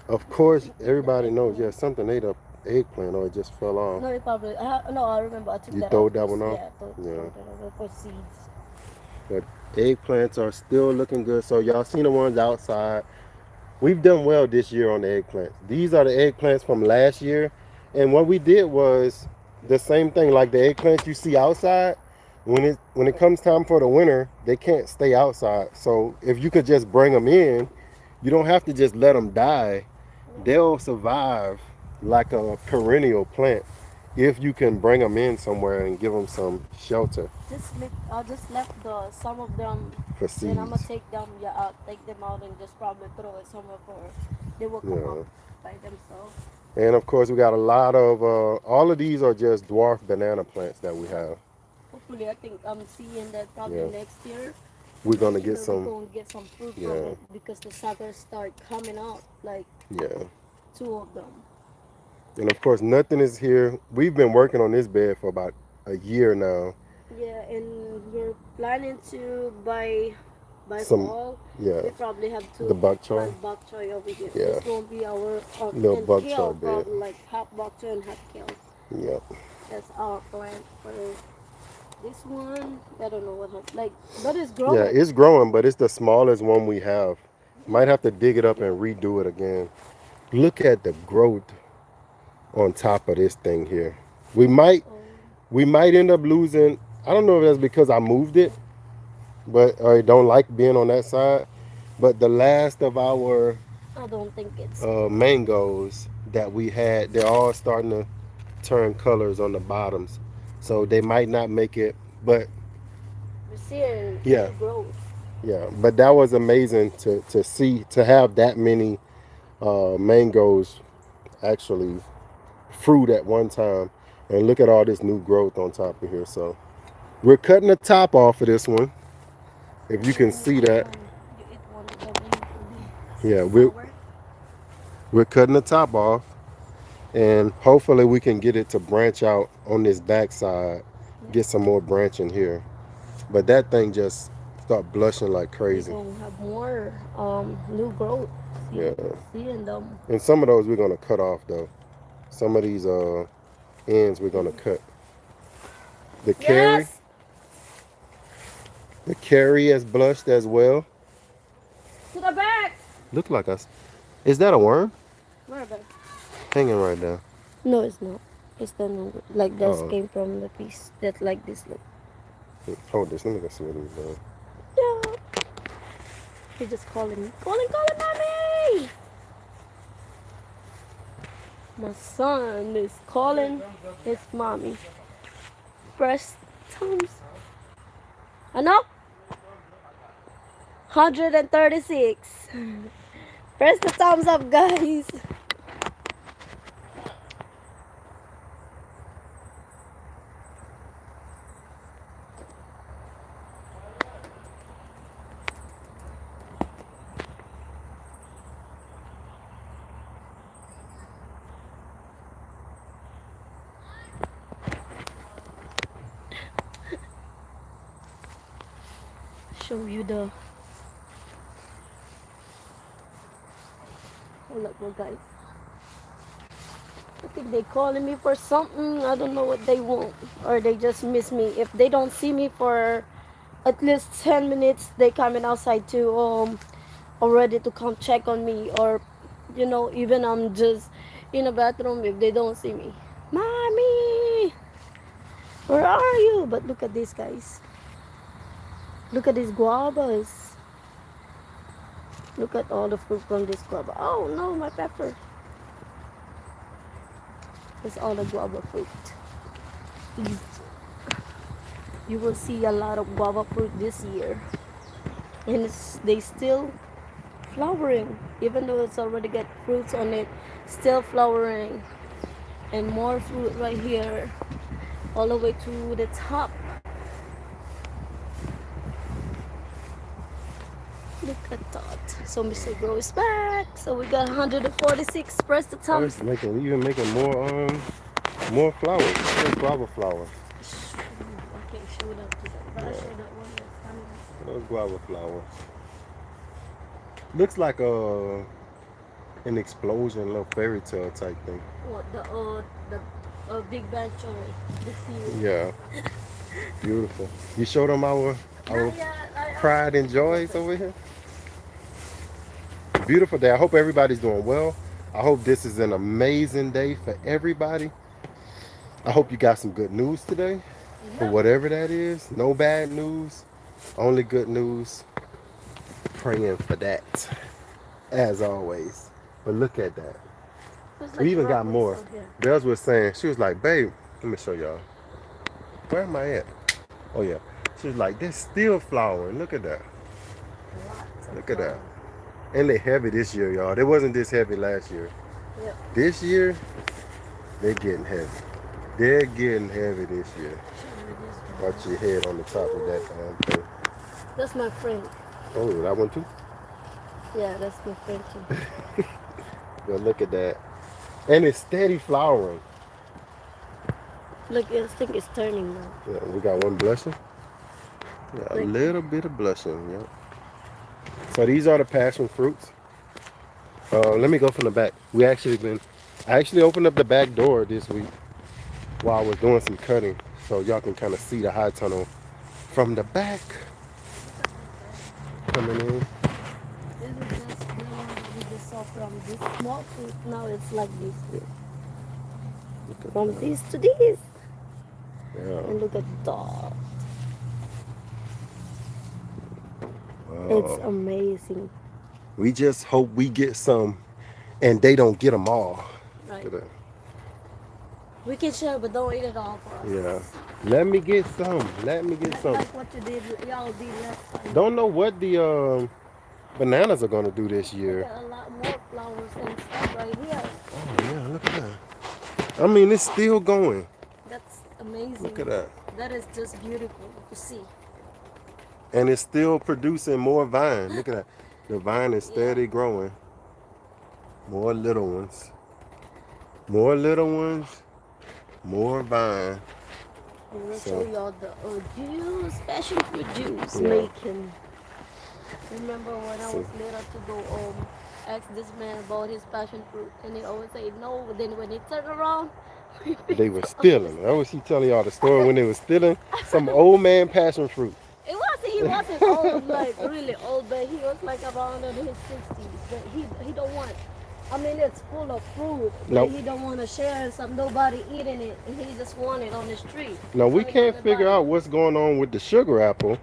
Of course, everybody knows, yeah, something ate up eggplant or it just fell off. No, it probably, I remember I took You that throw off. that one off? Yeah, for seeds. But eggplants are still looking good. So y'all seen the ones outside. We've done well this year on the eggplants. These are the eggplants from last year. And what we did was the same thing, like the eggplants you see outside, when it comes time for the winter, they can't stay outside. So if you could just bring them in, you don't have to just let them die. They'll survive like a perennial plant. if you can bring them in somewhere and give them some shelter I just left the some of them. for Then I'm gonna seeds. take them. Yeah, I'll take them out and just probably throw it somewhere for they will come up Yeah. by themselves. And of course, we got a lot of, all of these are just dwarf banana plants that we have. Hopefully, I think I'm seeing that probably Yeah. next year. We're going to Next get year we some, gonna get some fruit from yeah, it because the suckers start coming out like yeah. two of them. And of course, nothing is here. We've been working on this bed for about a year now. Yeah, and we're planning to by Some, fall. yeah, We probably have the to bok choy. plant bok choy over here. Yeah, This gonna be our little and bok choy kale bed. probably like half bok choy and half kale. Yeah. That's our plan for this one. I don't know what like, but it's Yeah, growing. it's growing, but it's the smallest one we have. Might have to dig it up Yeah. and redo it again. Look at the growth on top of this thing here. We might Oh, we might end up losing. I don't know if that's because I moved it, but I don't like being on that side. But the last of our I don't think it's. mangoes that we had, they're all starting to turn colors on the bottoms, so they might not make it. But We're seeing yeah, new growth. yeah. But that was amazing to see, to have that many mangoes actually fruit at one time, and look at all this new growth on top of here. So we're cutting the top off of this one, if you can Oh, see that. you eat one of them usually. Yeah, Sour. we're cutting the top off, and hopefully we can get it to branch out on this backside, Yeah. get some more branching here. But that thing just start blushing like We crazy. gonna have more new growth. See, Yeah, seeing them. and some of those we're gonna cut off though. Some of these ends we're gonna cut. The carry, Yes. the carry has blushed as well. To the back. Look like us. Is that a worm Where the? hanging right there? No, it's not. It's the new. Like this Oh, came from the piece that like this look. hold this. Let me go see what he's doing. Yeah. He's just calling me. Calling, mommy. My son is calling his mommy. Press thumbs. I know. 136. Press the thumbs up, guys. Show you the. Oh, look, well, guys. I think they calling me for something. I don't know what they want, or they just miss me. If they don't see me for at least 10 minutes, they coming outside to already to come check on me, or even I'm just in a bathroom. If they don't see me, mommy, where are you? But look at this, guys. Look at these guavas. Look at all the fruit from this guava. Oh no, my pepper. It's all the guava fruit. You will see a lot of guava fruit this year, and they still flowering, even though it's already got fruits on it. Still flowering, and more fruit right here, all the way to the top. Look at that. So Mr. Grow is back. So we got 146. Press the Oh, thumbs. it's making more flowers. Just guava flowers. I can't show that to them, but I Yeah, showed that one last time. those guava flowers. Looks like an explosion, little fairy tale type thing. What the Big Bang Theory, the series. Yeah, beautiful. You showed them our Not yet. pride and joys over here. Beautiful day. I hope everybody's doing well. I hope this is an amazing day for everybody. I hope you got some good news today, for Yep. whatever that is. No bad news, only good news. Praying for that, as always. But look at that. It's We like even got broccoli more. out here. Bells was saying, she was like, babe, Let me show y'all. Where am I at? Oh yeah. She's like, they're still flowering. Look at that. Lots of Look at that. flowers. And they heavy this year, y'all. They wasn't this heavy last year. Yep. This year, they're getting heavy. They're getting heavy this year. Show me this Watch your one. head on the top of that damn thing. That's my friend. Oh, that one too? Yeah, that's my friend too. Yo, look at that. And it's steady flowering. Look, I think it's turning now. Yeah, we got one blushing. Yeah, a Like, little bit of blushing, yeah. So these are the passion fruits. Let me go from the back. I actually opened up the back door this week while I was doing some cutting, so y'all can kind of see the high tunnel from the back coming in. this is just the one that we just saw from this small fruit. Now it's like this. Yeah, look at From that. this to this. Yeah. And look at that. It's amazing. We just hope we get some, and they don't get them all. Right. Look at that. We can share, but don't eat it all for us. Yeah. Let me get some. Let me get some. Like what you did, y'all did last time. Don't know what the bananas are gonna do this We year. got a lot more flowers and stuff right here. Oh yeah, look at that. I mean, it's still going. That's amazing. Look at that. That is just beautiful to see. And it's still producing more vine. Look at that. The vine is steady growing. More little ones. More little ones. More vine. I'm gonna So- show y'all the juice, passion fruit juice Yeah. making. Remember when I See. was little to go ask this man about his passion fruit, and he always say no. But then when he turned around, They were stealing. I was he telling y'all the story when they were stealing some old man passion fruit. he wasn't old, like really old, but he was like around in his 60s. But he don't want. I mean, it's full of fruit, but Nope. he don't want to share and some nobody eating it, and he just want it on the street. Now we I mean, can't figure everybody- out what's going on with the sugar apple.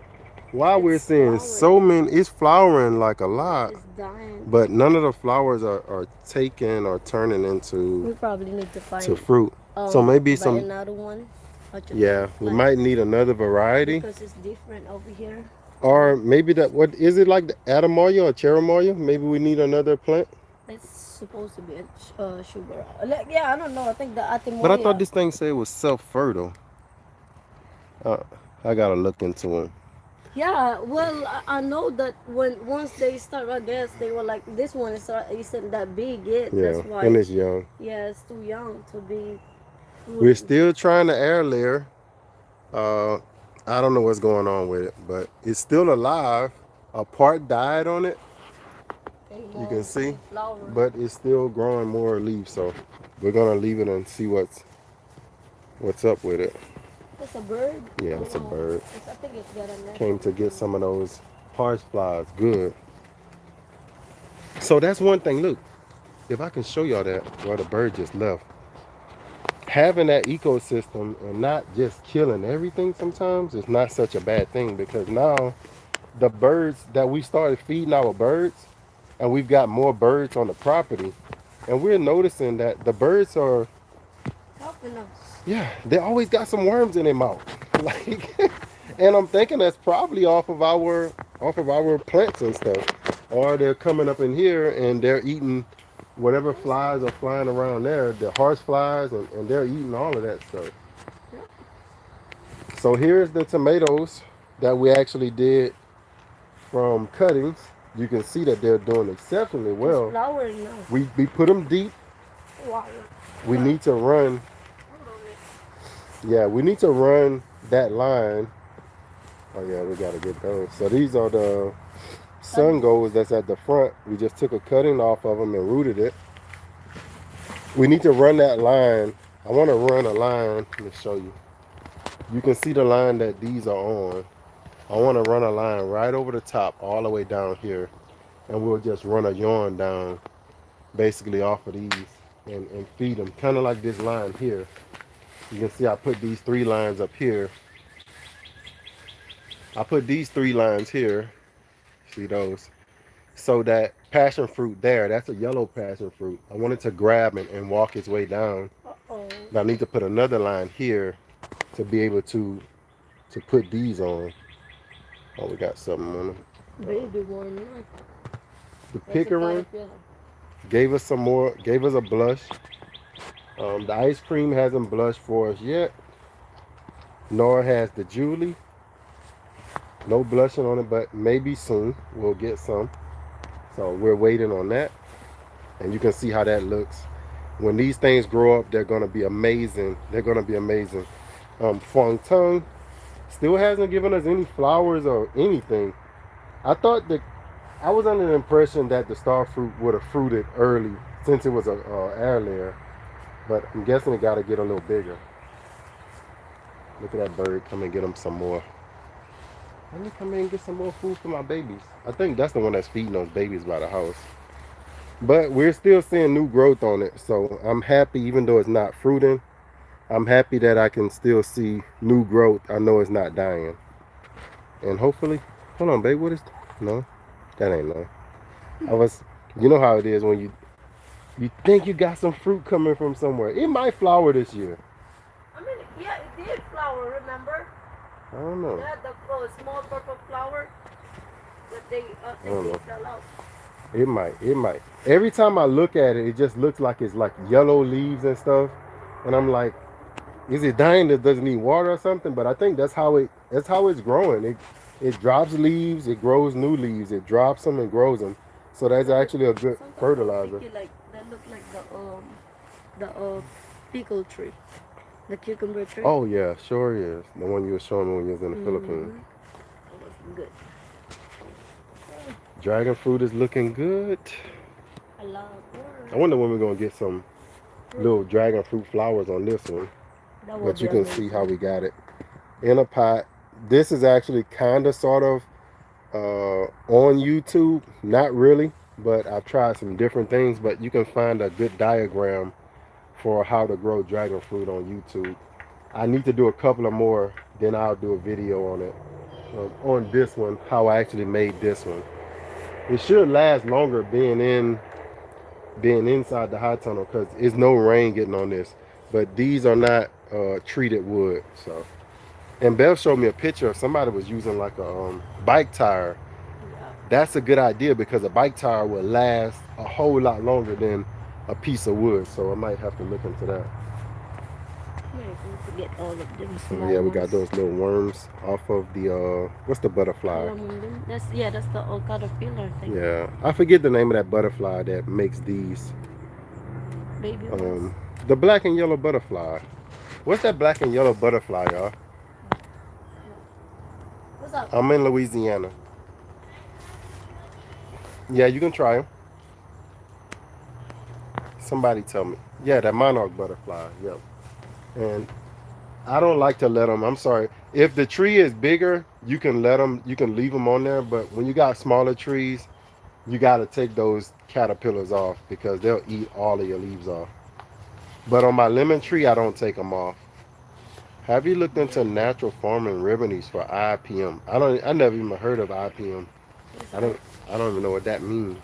Why we're It's seeing so many, it's flowering like a lot, It's dying. but none of the flowers are taken or turning into We probably need to find fruit. So maybe buy some, another one. Or just yeah, we plant might need another variety. because it's different over here. Or maybe that, what is it like the Adamoya or Cherimoya? Maybe we need another plant. It's supposed to be a sugar. Like, yeah, I don't know. I think the Atimoya. But I thought this thing said it was self-fertile. I gotta look into it. Yeah, well, I know that once they start, I guess they were like this one isn't that big yet. Yeah, That's why. and it's young. Yeah, it's too young to be. We're still trying to air layer. I don't know what's going on with it, but it's still alive. A part died on it, you can see, Flower. but it's still growing more leaves. So we're gonna leave it and see what's up with it. It's a bird. Yeah, it's a No, bird. I think it's got a nest. Came to get some of those horse flies. Good. So that's one thing. Look, if I can show y'all that, well, the bird just left. Having that ecosystem and not just killing everything sometimes is not such a bad thing, because now the birds that we started feeding our birds, and we've got more birds on the property, and we're noticing that the birds are, Helping us. yeah, they always got some worms in their mouth. Like, and I'm thinking that's probably off of our plants and stuff. Or they're coming up in here and they're eating whatever flies are flying around there, the horse flies, and they're eating all of that stuff. So here's the tomatoes that we actually did from cuttings. You can see that they're doing exceptionally It's well. flowering now. We put them deep. Wow. We need to run, yeah, we need to run that line. Oh yeah, we gotta get those. So these are the sun goals that's at the front. We just took a cutting off of them and rooted it. We need to run that line. I want to run a line. Let me show you. You can see the line that these are on. I want to run a line right over the top, all the way down here, and we'll just run a yarn down, basically off of these, and feed them, kind of like this line here. You can see I put these 3 lines up here. I put these 3 lines here. See those? So that passion fruit there, that's a yellow passion fruit. I want it to grab and walk its way down. Uh-oh. But I need to put another line here to be able to put these on. Oh, we got something on them. Baby one, no. The That's a Pickering caterpillar. gave us some more, gave us a blush. The ice cream hasn't blushed for us yet, nor has the Julie. No blushing on it, but maybe soon we'll get some. So we're waiting on that. And you can see how that looks. When these things grow up, they're going to be amazing. They're going to be amazing. Fong Tung still hasn't given us any flowers or anything. I thought that I was under the impression that the star fruit would have fruited early since it was a air layer, but I'm guessing it got to get a little bigger. Look at that bird. Come and get them some more. Let me come in and get some more food for my babies. I think that's the one that's feeding those babies by the house. But we're still seeing new growth on it, so I'm happy even though it's not fruiting. I'm happy that I can still see new growth. I know it's not dying. And hopefully, hold on, babe, what is, no, that ain't no. I was, you know how it is when you think you got some fruit coming from somewhere. It might flower this year. I mean, yeah, it did flower, remember? I don't know. They had the small purple flower, but they I don't they know. fell out. It might. It might. Every time I look at it, it just looks like it's like yellow leaves and stuff. And I'm like, is it dying that doesn't need water or something? But I think that's how it's growing. It drops leaves, it grows new leaves, it drops them and grows them. So that's actually a good Sometimes I fertilizer. think it like that look like the pickle tree, the cucumber tree. Oh yeah, sure is. The one you were showing me when you was in the Philippines. That was good. Dragon fruit is looking good. I love I wonder when we're gonna get some little dragon fruit flowers on this one. that would But be you can see how amazing. we got it in a pot. This is actually kind of sort of on YouTube. Not really, but I've tried some different things. But you can find a good diagram for how to grow dragon fruit on YouTube. I need to do a couple of more, then I'll do a video on it. On this one, how I actually made this one. It should last longer being inside the high tunnel because it's no rain getting on this. But these are not treated wood. So, and Bev showed me a picture of somebody was using like a bike tire. Yeah, That's a good idea because a bike tire will last a whole lot longer than a piece of wood. So I might have to look into that. maybe to get all of them And small yeah, we got ones. those little worms off of the what's the butterfly? Calamundum. That's the old caterpillar thing. Yeah, I forget the name of that butterfly that makes these. Baby ones. Um, the black and yellow butterfly. What's that black and yellow butterfly, y'all? What's up? I'm in Louisiana. Yeah, you can try them. Somebody tell me. Yeah, that monarch butterfly. Yep. And I don't like to let them. I'm sorry. If the tree is bigger, you can let them. You can leave them on there. But when you got smaller trees, you got to take those caterpillars off because they'll eat all of your leaves off. But on my lemon tree, I don't take them off. Have you looked into natural farming remedies for IPM? I don't. I never even heard of IPM. What's I that? don't. I don't even know what that means.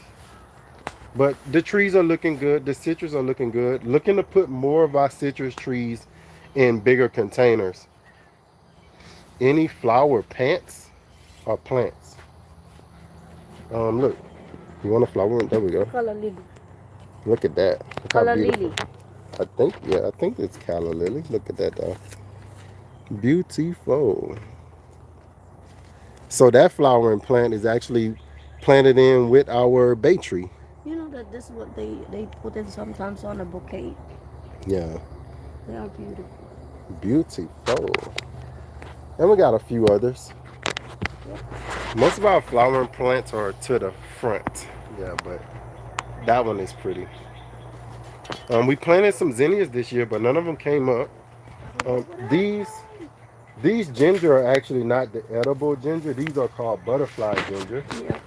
But the trees are looking good. The citrus are looking good. Looking to put more of our citrus trees in bigger containers. Any flower plants or plants? Look. You want a flower? There we go. Color lily. Look at that. Look how Color beautiful. lily. I think it's calla lily. Look at that though. Beautiful. So that flowering plant is actually planted in with our bay tree. You know that this is what they put in sometimes on a bouquet. Yeah, They are beautiful. beautiful. And we got a few others. Yep. Most of our flowering plants are to the front. Yeah, but that one is pretty. We planted some zinnias this year, but none of them came up. Look what I These found. these ginger are actually not the edible ginger. These are called butterfly ginger. Yeah.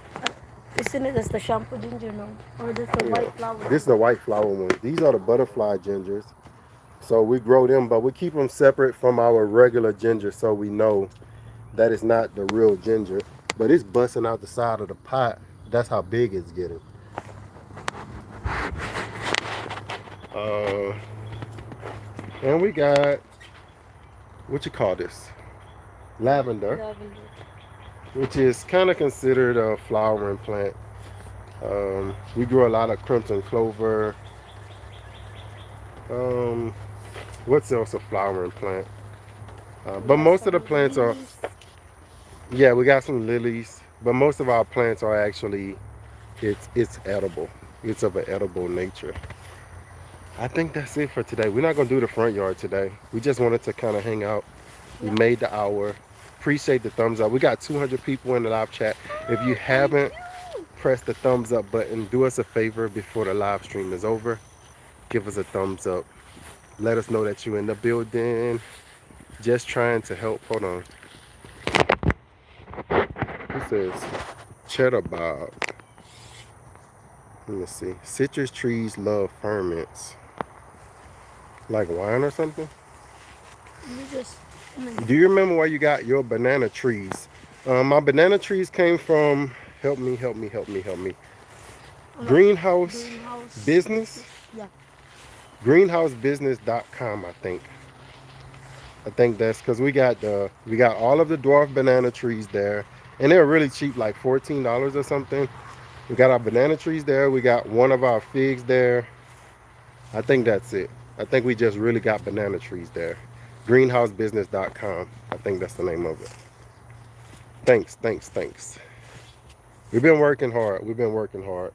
Isn't it? That's the shampoo ginger, no? Or that's the Yeah, white flower this is the ginger. white flower ones. These are the butterfly gingers. So we grow them, but we keep them separate from our regular ginger, so we know that it's not the real ginger. But it's busting out the side of the pot. That's how big it's getting. Uh, And we got, what you call this? Lavender, Lavender. which is kind of considered a flowering plant. We grow a lot of crimson clover. Um, what's else a flowering plant? We But got most of the some plants are, lilies. yeah, we got some lilies. But most of our plants are actually, it's edible. It's of an edible nature. I think that's it for today. We're not gonna do the front yard today. We just wanted to kind of hang out. We Yeah. made the hour. Appreciate the thumbs up. We got 200 people in the live chat. If you Thank haven't you. pressed the thumbs up button, do us a favor before the live stream is over. Give us a thumbs up. Let us know that you're in the building. Just trying to help. Hold on. Who says Cheddar Bob? Let me see. Citrus trees love ferments. Like wine or something? You just come in. Do you remember where you got your banana trees? My banana trees came from, help me, help me, help me, help me. Oh, no. Greenhouse Greenhouse Business? business. Yeah. Greenhousebusiness.com, I think. I think that's because we got all of the dwarf banana trees there, and they're really cheap, like $14 or something. We got our banana trees there. We got one of our figs there. I think that's it. I think we just really got banana trees there. Greenhousebusiness.com. I think that's the name of it. Thanks, thanks, thanks. We've been working hard. We've been working hard.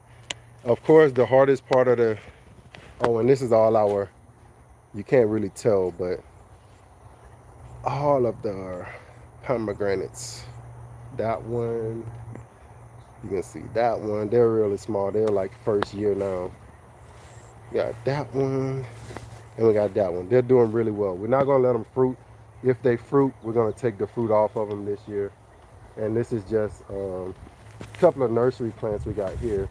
Of course, the hardest part of the, oh, and this is all our, you can't really tell, but all of the pomegranates. That one, you can see that one. They're really small. They're like first year now. We got that one, and we got that one. They're doing really well. We're not gonna let them fruit. If they fruit, we're gonna take the fruit off of them this year. And this is just a couple of nursery plants we got here.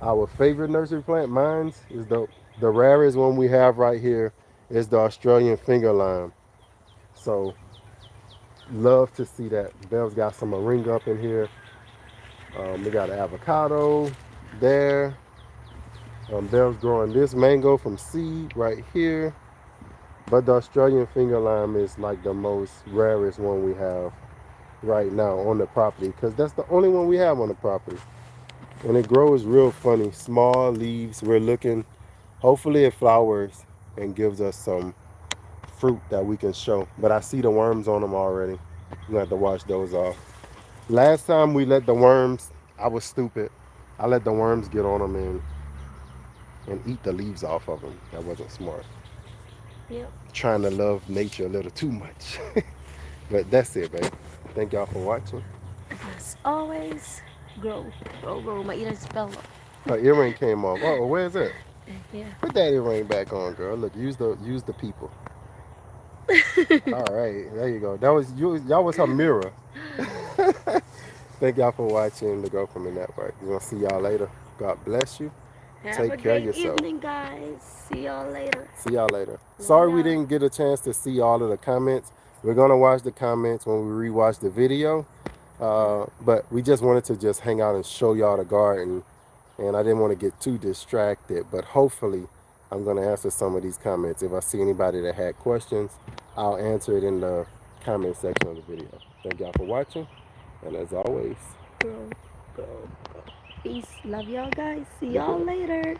Our favorite nursery plant, mine's, is the rarest one we have right here is the Australian finger lime. So love to see that. Bell's got some moringa up in here. We got an avocado there. Bell's growing this mango from seed right here. But the Australian finger lime is like the most rarest one we have right now on the property because that's the only one we have on the property. And it grows real funny. Small leaves. We're looking, hopefully it flowers and gives us some fruit that we can show. But I see the worms on them already. We have to wash those off. Last time we let the worms, I was stupid. I let the worms get on them and eat the leaves off of them. That wasn't smart. Yep. Trying to love nature a little too much. But that's it, babe. Thank y'all for watching. As always, grow, grow, grow. My ears fell off. Her earring came off. Oh, where's it? Yeah. Put that earring back on, girl. Look, use the people. All right, there you go. That was you. Y'all was her mirror. Thank y'all for watching the Go From the Network. We're gonna see y'all later. God bless you. Have a Take care of great yourself. evening, guys. See y'all later. See y'all later. Love Sorry we y'all. didn't get a chance to see all of the comments. We're gonna watch the comments when we rewatch the video. But we just wanted to just hang out and show y'all the garden, and I didn't want to get too distracted. But hopefully, I'm gonna answer some of these comments. If I see anybody that had questions, I'll answer it in the comment section of the video. Thank y'all for watching, and as always, Grow, grow, grow. Peace. Love y'all, guys. See be y'all good. later.